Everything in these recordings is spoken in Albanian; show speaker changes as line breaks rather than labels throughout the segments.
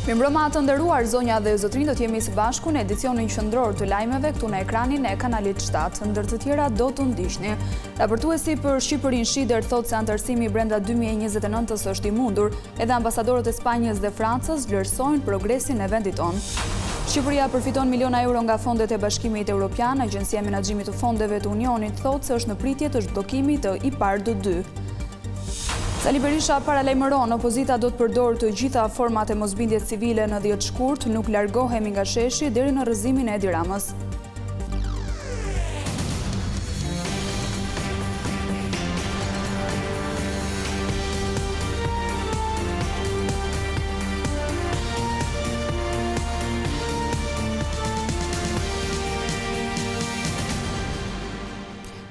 Mirëmbrëma të nderuar, zonja dhe zotrinj, do të jemi së bashku në edicionin qendror të lajmeve këtu në ekranin e kanalit 7, ndër të tjera do të ndiqni. Raportuesi për Shqipërinë Shider thotë se antarësimi brenda 2029-s është i mundur, edhe ambasadorët e Spanjës dhe Francës vlerësojnë progresin e vendit tonë. Shqipëria përfiton miliona euro nga fondet e Bashkimit Evropian. Agjencia e Menaxhimit të Fondeve të Unionit thotë se është në pritje të zhbllokimit të IPARD 2. Sali Berisha paralajmëron, opozita do të përdorë të gjitha format e mosbindjes civile në 10 shkurt, nuk largohemi nga sheshi deri në rrëzimin e Edi Ramës.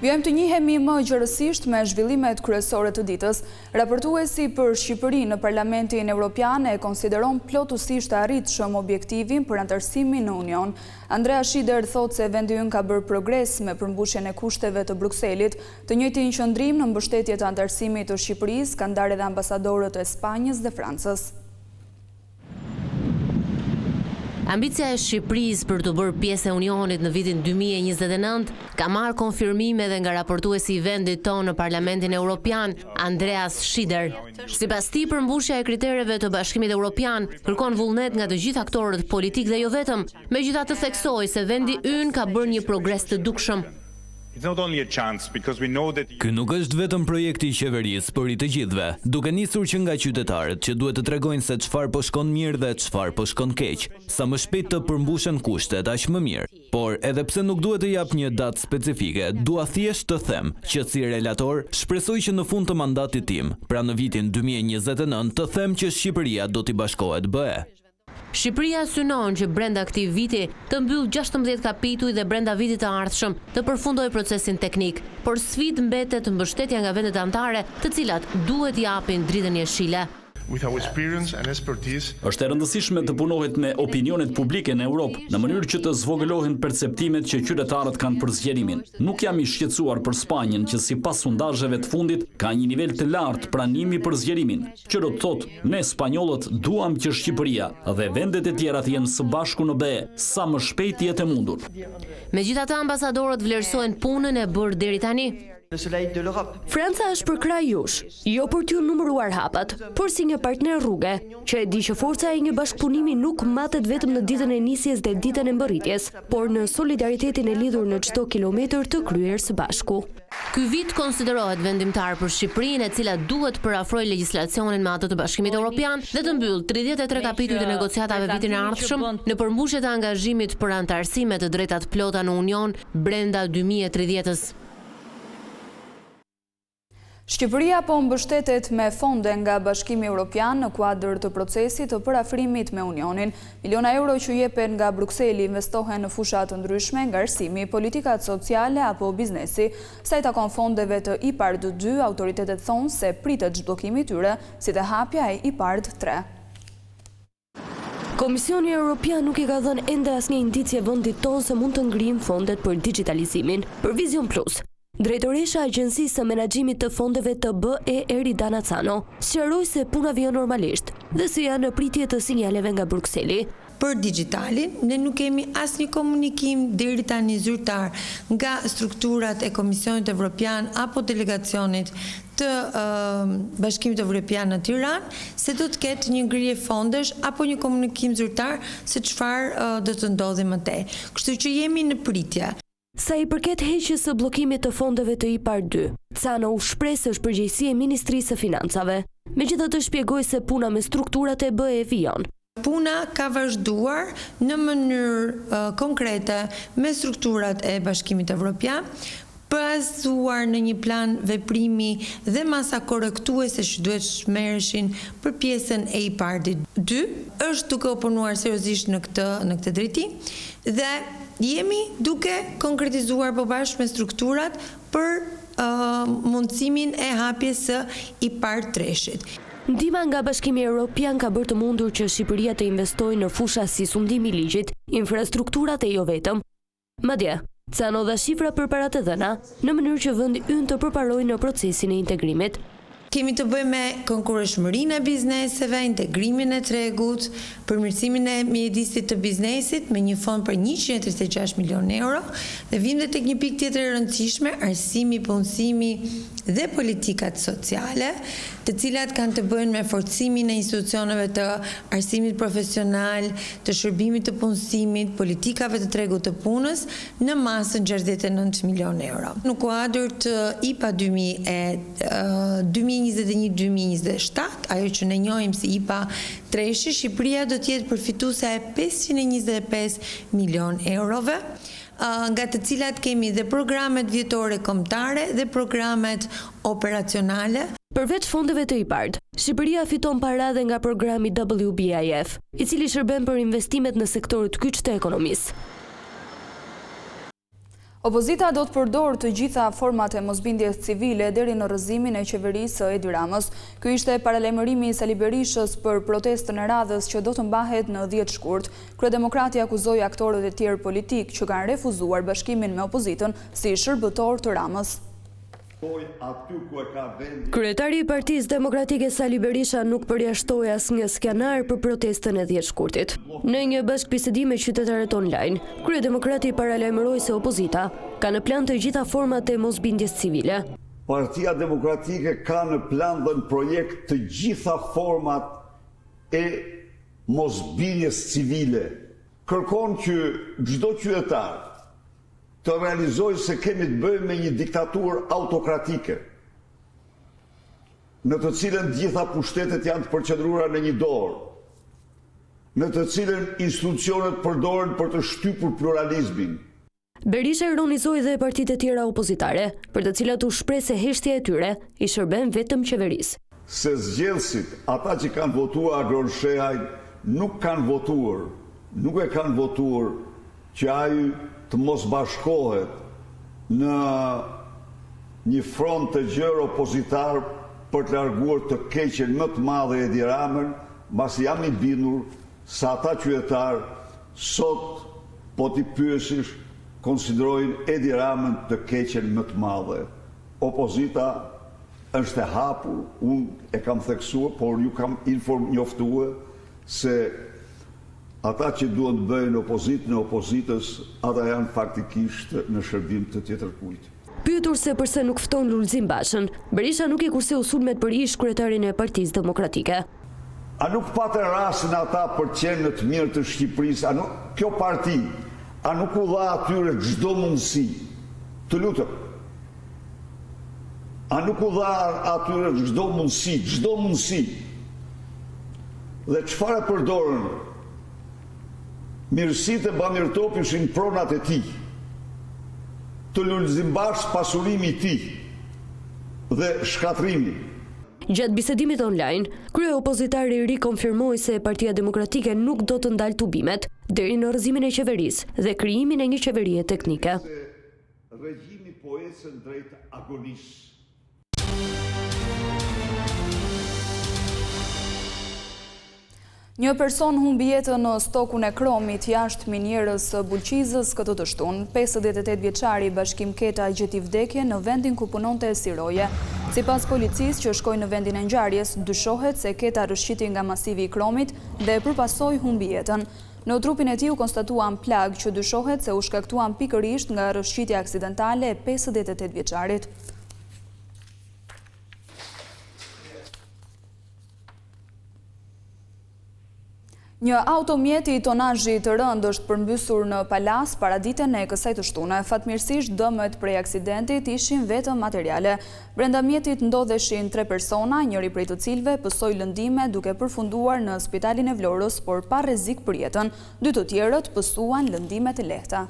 Vjojmë të njihemi më gjërësisht me zhvillimet kryesore të ditës. Raportuesi për Shqipërinë në Parlamentin Evropian e konsideron plotësisht arritshëm objektivin për antarësimin në Union. Andrea Shider thotë se vendi ynë ka bërë progres me përmbushjen e kushteve të Brukselit. Të njëjtin qëndrim në mbështetje të antarësimit të Shqipërisë kanë ndarë edhe ambasadorët e Spanjës dhe Francës.
Ambicia e Shqipërisë për të bërë pjesë e Unionit në vitin 2029 ka marrë konfirmime edhe nga raportuesi i vendit tonë në Parlamentin Evropian, Andreas Shider. Sipas tij, përmbushja e kritereve të Bashkimit Evropian kërkon vullnet nga të gjithë aktorët politik dhe jo vetëm, megjithatë theksoi se vendi ynë ka bërë një progres të dukshëm.
Ky nuk është vetëm projekti i qeverisë, por i të gjithëve, duke nisur që nga qytetarët që duhet të tregojnë se çfarë po shkon mirë dhe çfarë po shkon keq, sa më shpejt të përmbushen kushtet aq më mirë. Por edhe pse nuk duhet të jap një datë specifike, dua thjesht të them që si relator shpresoj që në fund të mandatit tim, pra në vitin 2029, të them që Shqipëria do t'i bashkohet BE.
Shqipëria synon që brenda këtij viti të mbyll 16 kapituj dhe brenda vitit të ardhshëm të përfundojë procesin teknik, por sfidë mbetet mbështetja nga vendet anëtare, të cilat duhet japin dritën jeshile.
Është e rëndësishme të punohet me opinionet publike në Europë, në mënyrë që të zvogëlohen perceptimet që qytetarët kanë për zgjerimin. Nuk jam i shqetësuar për Spanjën, që sipas sondazheve të fundit ka një nivel të lartë pranimi për zgjerimin, që do të thotë ne spanjollët duam që Shqipëria dhe vendet e tjera të jenë së bashku në BE sa më shpejt jetë e mundur.
Megjithatë, ambasadorët vlerësojnë punën e bërë deri tani.
Franca është për kraj jush, jo për t'ju numëruar hapat, por si një partner rruge, që e di që forca e një bashkëpunimi nuk matet vetëm në ditën e nisjes dhe ditën e mbërritjes, por në solidaritetin e lidhur në çdo kilometër të kryer së bashku.
Ky vit konsiderohet vendimtar për Shqipërinë, e cila duhet përafrojë legjislacionin me atë të Bashkimit Evropian dhe të mbyll 33 kapituj të negociatave vitin e ardhshëm në përmbushje të angazhimit për antarësim me të drejtat plota në Union brenda 2030-s.
Shqipëria po mbështetet me fonde nga Bashkimi Evropian në kuadër të procesit të përafrimit me Unionin. Miliona euro që jepen nga Brukseli investohen në fusha të ndryshme nga arsimi, politikat sociale apo biznesi. Sa i takon fondeve të IPARD 2, autoritetet thonë se pritet zhbllokimi i tyre, si dhe hapja e IPARD 3.
Komisioni Evropian nuk i ka dhënë ende asnjë indicie vendit tonë se mund të ngrijmë fondet për digitalizimin, për Vision Plus. Drejtoresha e Agjencisë së Menaxhimit të Fondeve të BE Erida Nacano sqaroi se puna vjen normalisht dhe se janë në pritje të sinjaleve nga Brukseli.
Për digitalin, ne nuk kemi asnjë komunikim deri tani zyrtar nga strukturat e Komisionit Evropian apo delegacionit të Bashkimit Evropian në Tiranë se do të ketë një ngrirje fondesh apo një komunikim zyrtar se çfarë do të ndodhi më tej. Kështu që jemi në pritje.
Sa i përket heqjes së bllokimit të fondeve të IPARD 2, Cano u shpreh se është përgjegjësi e Ministrisë së Financave. Megjithatë shpjegoi se puna me strukturat e BE vijon.
Puna ka vazhduar në mënyrë konkrete me strukturat e Bashkimit Evropian, bazuar në një plan veprimi dhe masa korrektuese që duhet shmerreshin për pjesën e IPARD 2, është duke u punuar seriozisht në këtë drejtim dhe jemi duke konkretizuar bashkë me strukturat për mundësimin e hapjes së IPARD 3-shit.
Ndihma nga Bashkimi Evropian ka bërë të mundur që Shqipëria të investojë në fusha si sundimi i ligjit, infrastrukturat e jo vetëm. Madje, Cano dha shifra për parat e dhëna, në mënyrë që vendi ynë të përparojë në procesin e integrimit.
Kemi të bëjmë me konkurreshmërinë e bizneseve, integrimin e tregut, përmirësimin e mjedisit të biznesit me një fond për 136 milion euro dhe vim dhe tek një pikë tjetër e rëndësishme, arsimi, punësimi dhe politikat sociale, të cilat kanë të bëjnë me forcimin e institucioneve të arsimit profesional, të shërbimit të punësimit, politikave të tregut të punës në masën 69 milion euro. Në kuadër të IPA 2021-2027, ajo që ne njohim si IPA Treshi, Shqipëria do t'jetë përfituese e 525 milion eurove, nga të cilat kemi dhe programet vjetore kombëtare dhe programet operacionale.
Përveç fondeve të IPARD, Shqipëria fiton para dhe nga programi WBIF, i cili shërben për investimet në sektorët kyç të ekonomisë.
Opozita do të përdorë të gjitha format e mosbindjes civile deri në rrëzimin e qeverisë së Edi Ramës. Ky ishte paralajmërimi i Sali Berishës për protestën e radhës që do të mbahet në 10 shkurt. Kryedemokrati akuzoi aktorët e tjerë politik që kanë refuzuar bashkimin me opozitën si shërbëtor të Ramës.
Kryetari i Partisë Demokratike Sali Berisha nuk përjashtoi asnjë skenar për protestën e 10 shkurtit. Në një bashkëbisedim me qytetarët online, Kryedemokrati paralajmëroi se opozita ka në plan të gjitha format e mosbindjes civile.
Partia Demokratike ka në plan dhe në projekt të gjitha format e mosbindjes civile. Kërkon që çdo qytetar të realizoj se kemi të bëjmë me një diktaturë autokratike, në të cilën gjitha pushtetet janë të përqendruara në një dorë, në të cilën institucionet përdoren për të shtypur pluralizmin.
Berisha ironizoi dhe partitë e tjera opozitare, për të cilat u shpreh se heshtja e tyre i shërben vetëm qeverisë.
Se zgjedhësit, ata që kanë votuar Agron Shehaj, nuk e kanë votuar që ai të mos bashkohet në një front të gjerë opozitar për të larguar të keqen më të madhe Edi Ramën, mbasi jam i bindur se ata qytetar sot po t'i pyesish konsiderojnë Edi Ramën të keqen më të madhe. Opozita është e hapur, unë e kam theksuar, por ju kam njoftuar se ata që duan të bëjnë opozitën e opozitës, ata janë faktikisht në shërbim të tjetër kujt.
Pyetur se pse nuk fton Lulzim Bashën, Berisha nuk i kurseu sulmet për ish kryetarin e Partisë Demokratike.
A nuk patë rastin ata për qenë të mirë të Shqipërisë, kjo parti, a nuk u dha atyre çdo mundësi, të lutem, a nuk u dha atyre çdo mundësi, dhe çfarë përdorën? Mirësitë e Bamirtopi ishin pronat e tij, të Lulzim Bash pasurimi i tij dhe shkatrimi.
Gjatë bisedimit online, kryeopozitari rikonfirmoi se Partia Demokratike nuk do të ndalë tubimet deri në rrëzimin e qeverisë dhe krijimin e një qeverie teknike.
Regjimi po ecën drejt agonisë.
Një person humbi jetën në stokun e Kromit jashtë minierës Bulqizës këtë të shtunë. 58 vjeçari Bashkim Keta gjeti vdekje në vendin ku punonte si roje. Sipas policisë që shkoi në vendin e ngjarjes, dyshohet se Keta rrëshqiti nga masivi i Kromit dhe përpasoi humbi jetën. Në trupin e tij u konstatuan plag që dyshohet se u shkaktuan pikërisht nga rrëshqitja aksidentale e 58 vjeçarit. Një automjeti i tonazhit të rënd është përmbysur në Palas paraditën e kësaj të shtune. Fatmirësisht dëmet prej aksidentit ishin vetëm materiale. Brenda mjetit ndodheshin 3 persona, njëri prej të cilëve pësoi lëndime duke përfunduar në Spitalin e Vlorës, por pa rrezik për jetën. 2 të tjerët pësuan lëndime të lehta.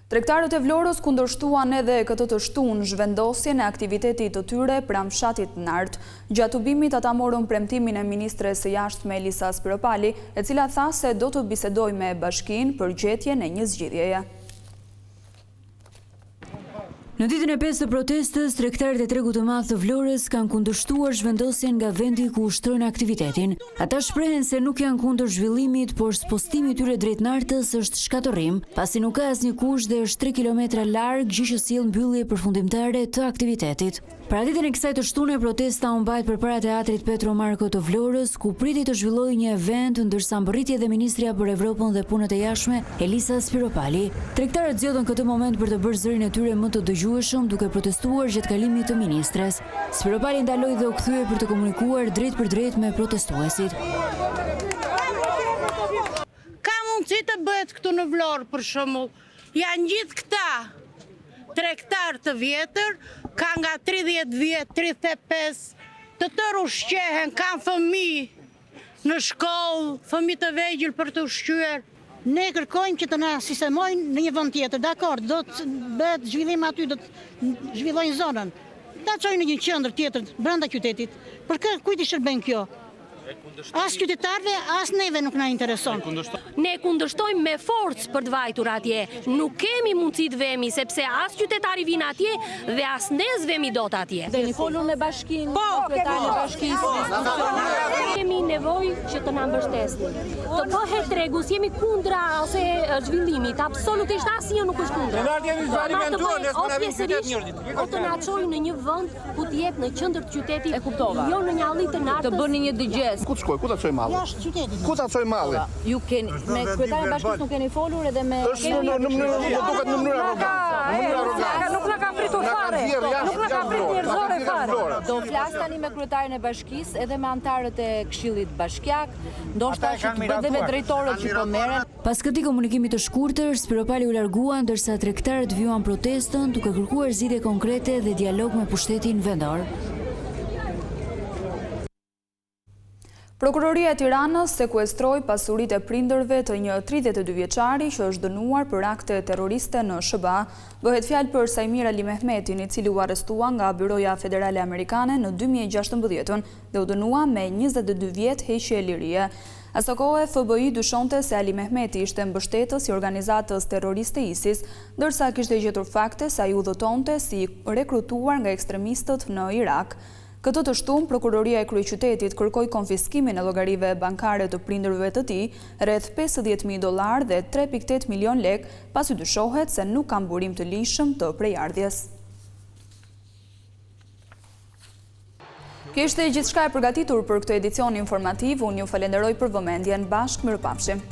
Tregtarët e Vlorës kundërshtuan edhe këtë të shtunë zhvendosjen e aktivitetit të tyre pranë fshatit Nart. Gjatë tubimit ata morën premtimin e ministres së jashtme Elisa Spiropali, e cila tha se do të bisedojë me bashkinë për gjetjen e një zgjidhjeje.
Në ditën e 5 të protestës, tregtarët e tregut të madh të Vlorës kanë kundërshtuar zhvendosjen nga vendi ku ushtrojnë aktivitetin. Ata shprehen se nuk janë kundër zhvillimit, por spostimi i tyre drejt nartës është shkatërrim, pasi nuk ka asnjë kusht dhe është 3 kilometra larg, gjë që sjell mbyllje përfundimtare të aktivitetit. Paraditën e kësaj të shtune, protesta u mbajt përpara teatrit Petro Marko të Vlorës, ku priti të zhvillojë një event, ndërsa mbërriti edhe ministrja për Evropën dhe punët e jashtme, Elisa Spiropali. Tregtarët zgjodhen këtë moment për të bërë zërin e tyre më të dëgjueshëm, duke protestuar gjatë kalimit të ministres. Spiropali ndaloi dhe u kthye për të komunikuar drejt për drejt me protestuesit.
Ka mundësi të bëhet këtu në Vlorë, për shembull, janë gjithë këta tregtar të vjetër, ka nga 30 vjet, 35, të tërë ushqehen, kanë fëmijë në shkollë, fëmijë të vegjël për të ushqyer. Ne kërkojmë që të na sistemojnë në një vend tjetër, dakord, do të bëhet zhvillim aty, do të zhvillojnë zonën. Ta çojnë në një qendër tjetër brenda qytetit. Për kujt I shërben kjo? As qytetarëve, as neve nuk na intereson.
Ne kundërshtojmë me forcë për të vajtur atje. Nuk kemi mundësi të vemi, sepse as qytetari vin atje dhe as ne s'vemi dot atje.
Dhe një folun me bashkinë, qytetarë në bashkisë.
Kemi nevojë që të na mbështesni. Të bëhet tregu, jemi kundra ose zhvillimit, absolutisht asnjë nuk është kundra. O të na çojnë në një vend ku të jetë në qendër të qytetit, jo në një hallit të nartës.
Të bëni një dëgjes.
Ku të shkoj? Ku ta çoj malli?
Jashtë qytetit.
Ku ta çoj malli?
Ju keni me kryetarin e bashkisë nuk keni folur edhe me
në mënyrë arrogante.
Nuk na ka pritur fare. Nuk na ka pritur njerëzore fare. Do flas tani me kryetarin e bashkisë edhe me antarët e Këshillit Bashkiak, ndoshta që të bëjë me drejtorët që po merren.
Pas këtij komunikimi të shkurtër, Spiropali u largua ndërsa tregtarët vjuan protestën duke kërkuar zgjidhje konkrete dhe dialog me pushtetin vendor.
Prokuroria e Tiranës sekuestroi pasuritë e prindërve të një 32 vjeçari që është dënuar për akte terroriste në SBA. Bëhet fjalë për Sajmir Ali Mehmetin, I cili u arrestua nga Byroja Federale Amerikane në 2016 dhe u dënua me 22 vjet heqje lirie. Aso kohë FBI dyshonte se Ali Mehmeti ishte mbështetës I organizatës terroriste ISIS, ndërsa kishte gjetur fakte se ai udhëtonte si rekrutuar nga ekstremistët në Irak. Këtë të shtunë, Prokuroria e Kryeqytetit kërkoi konfiskimin e llogarive bankare të prindërve të tij, rreth $50.000 dhe 3.8 milion lek, pasi dyshohet se nuk kanë burim të lishëm të prejardhjes. Kjo ishte gjithçka e përgatitur për këtë edicion informativ. Unë ju falenderoj për vëmendjen. Bashkë mirupafshim.